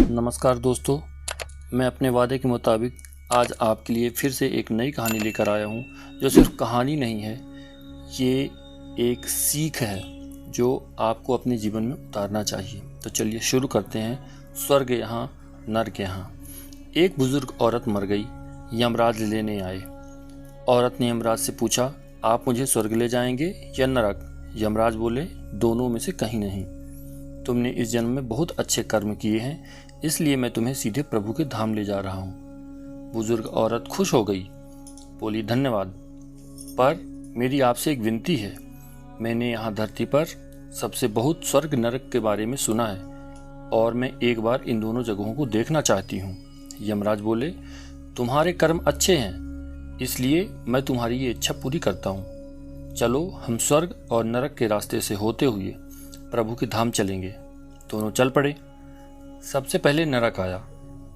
नमस्कार दोस्तों, मैं अपने वादे के मुताबिक आज आपके लिए फिर से एक नई कहानी लेकर आया हूँ, जो सिर्फ कहानी नहीं है, ये एक सीख है जो आपको अपने जीवन में उतारना चाहिए। तो चलिए शुरू करते हैं। स्वर्ग यहाँ नर्क यहाँ। एक बुजुर्ग औरत मर गई, यमराज लेने आए। औरत ने यमराज से पूछा, आप मुझे स्वर्ग ले जाएंगे या नरक? यमराज बोले, दोनों में से कहीं नहीं। तुमने इस जन्म में बहुत अच्छे कर्म किए हैं, इसलिए मैं तुम्हें सीधे प्रभु के धाम ले जा रहा हूँ। बुजुर्ग औरत खुश हो गई, बोली, धन्यवाद, पर मेरी आपसे एक विनती है। मैंने यहाँ धरती पर सबसे बहुत स्वर्ग नरक के बारे में सुना है और मैं एक बार इन दोनों जगहों को देखना चाहती हूँ। यमराज बोले, तुम्हारे कर्म अच्छे हैं, इसलिए मैं तुम्हारी ये इच्छा पूरी करता हूँ। चलो हम स्वर्ग और नरक के रास्ते से होते हुए प्रभु के धाम चलेंगे। दोनों चल पड़े। सबसे पहले नरक आया।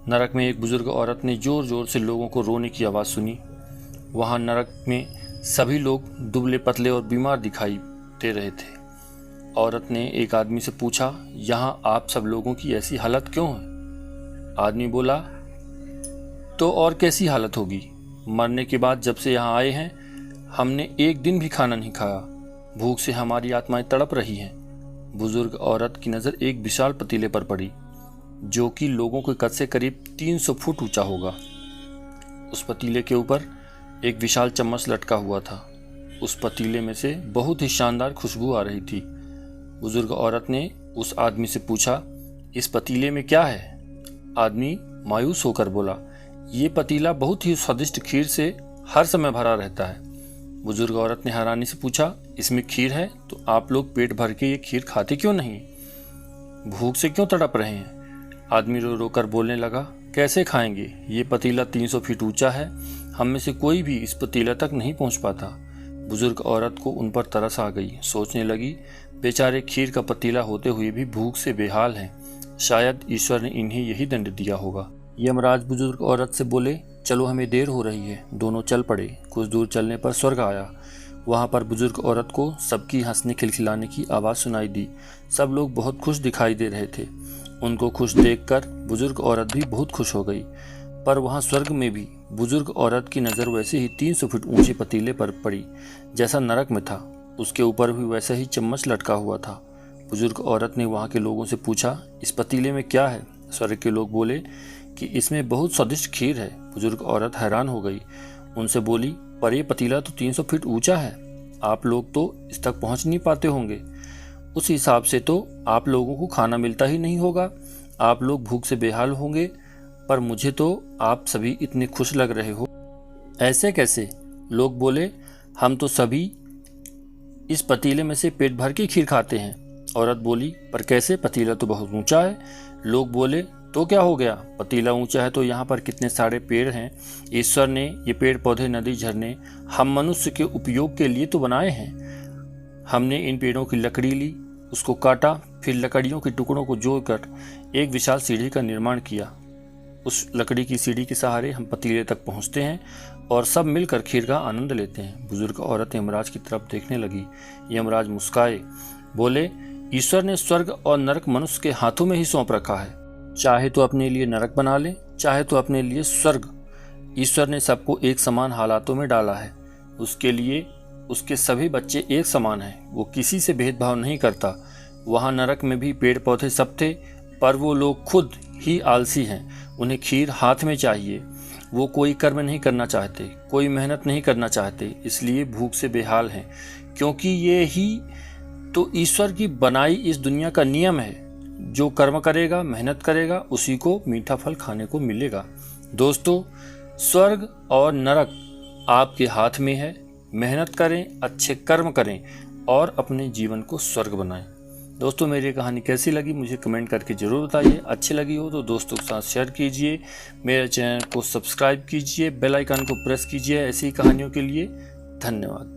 नरक में एक बुजुर्ग औरत ने जोर जोर से लोगों को रोने की आवाज़ सुनी। वहाँ नरक में सभी लोग दुबले पतले और बीमार दिखाई दे रहे थे। औरत ने एक आदमी से पूछा, यहाँ आप सब लोगों की ऐसी हालत क्यों है? आदमी बोला, तो और कैसी हालत होगी? मरने के बाद जब से यहाँ आए हैं, हमने एक दिन भी खाना नहीं खाया। भूख से हमारी आत्माएं तड़प रही हैं। बुजुर्ग औरत की नज़र एक विशाल पतीले पर पड़ी, जो कि लोगों के कद से करीब 300 फुट ऊंचा होगा। उस पतीले के ऊपर एक विशाल चम्मच लटका हुआ था। उस पतीले में से बहुत ही शानदार खुशबू आ रही थी। बुजुर्ग औरत ने उस आदमी से पूछा, इस पतीले में क्या है? आदमी मायूस होकर बोला, ये पतीला बहुत ही स्वादिष्ट खीर से हर समय भरा रहता है। बुजुर्ग औरत ने हैरानी से पूछा, इसमें खीर है तो आप लोग पेट भर के ये खीर खाते क्यों नहीं? भूख से क्यों तड़प रहे हैं? आदमी रो रो कर बोलने लगा, कैसे खाएंगे? ये पतीला 300 फीट ऊंचा है, हम में से कोई भी इस पतीला तक नहीं पहुंच पाता। बुजुर्ग औरत को उन पर तरस आ गई। सोचने लगी, बेचारे खीर का पतीला होते हुए भी भूख से बेहाल हैं। शायद ईश्वर ने इन्हें यही दंड दिया होगा। यमराज बुजुर्ग औरत से बोले, चलो हमें देर हो रही है। दोनों चल पड़े। कुछ दूर चलने पर स्वर्ग आया। वहाँ पर बुजुर्ग औरत को सबकी हंसने खिलखिलाने की आवाज़ सुनाई दी। सब लोग बहुत खुश दिखाई दे रहे थे। उनको खुश देखकर बुजुर्ग औरत भी बहुत खुश हो गई। पर वहाँ स्वर्ग में भी बुजुर्ग औरत की नज़र वैसे ही 300 फीट ऊंचे पतीले पर पड़ी जैसा नरक में था। उसके ऊपर भी वैसा ही चम्मच लटका हुआ था। बुजुर्ग औरत ने वहाँ के लोगों से पूछा, इस पतीले में क्या है? स्वर्ग के लोग बोले कि इसमें बहुत स्वादिष्ट खीर है। बुजुर्ग औरत हैरान हो गई। उनसे बोली, पर ये पतीला तो 300 फीट ऊंचा है, आप लोग तो इस तक पहुंच नहीं पाते होंगे। उस हिसाब से तो आप लोगों को खाना मिलता ही नहीं होगा, आप लोग भूख से बेहाल होंगे। पर मुझे तो आप सभी इतने खुश लग रहे हो, ऐसे कैसे? लोग बोले, हम तो सभी इस पतीले में से पेट भर के खीर खाते हैं। औरत बोली, पर कैसे? पतीला तो बहुत ऊंचा है। लोग बोले, तो क्या हो गया? पतीला ऊंचा है तो यहाँ पर कितने सारे पेड़ हैं। ईश्वर ने ये पेड़ पौधे, नदी, झरने हम मनुष्य के उपयोग के लिए तो बनाए हैं। हमने इन पेड़ों की लकड़ी ली, उसको काटा, फिर लकड़ियों के टुकड़ों को जोड़कर एक विशाल सीढ़ी का निर्माण किया। उस लकड़ी की सीढ़ी के सहारे हम पतीले तक पहुँचते हैं और सब मिलकर खीर का आनंद लेते हैं। बुजुर्ग औरत यमराज की तरफ देखने लगी। यमराज मुस्काए, बोले, ईश्वर ने स्वर्ग और नरक मनुष्य के हाथों में ही सौंप रखा है। चाहे तो अपने लिए नरक बना ले, चाहे तो अपने लिए स्वर्ग। ईश्वर ने सबको एक समान हालातों में डाला है। उसके लिए उसके सभी बच्चे एक समान हैं। वो किसी से भेदभाव नहीं करता। वहाँ नरक में भी पेड़ पौधे सब थे, पर वो लोग खुद ही आलसी हैं। उन्हें खीर हाथ में चाहिए। वो कोई कर्म नहीं करना चाहते, कोई मेहनत नहीं करना चाहते, इसलिए भूख से बेहाल हैं। क्योंकि ये ही तो ईश्वर की बनाई इस दुनिया का नियम है। जो कर्म करेगा, मेहनत करेगा, उसी को मीठा फल खाने को मिलेगा। दोस्तों, स्वर्ग और नरक आपके हाथ में है। मेहनत करें, अच्छे कर्म करें और अपने जीवन को स्वर्ग बनाएं। दोस्तों, मेरी कहानी कैसी लगी मुझे कमेंट करके ज़रूर बताइए। अच्छी लगी हो तो दोस्तों के साथ शेयर कीजिए। मेरे चैनल को सब्सक्राइब कीजिए, बेल आइकन को प्रेस कीजिए ऐसी कहानियों के लिए। धन्यवाद।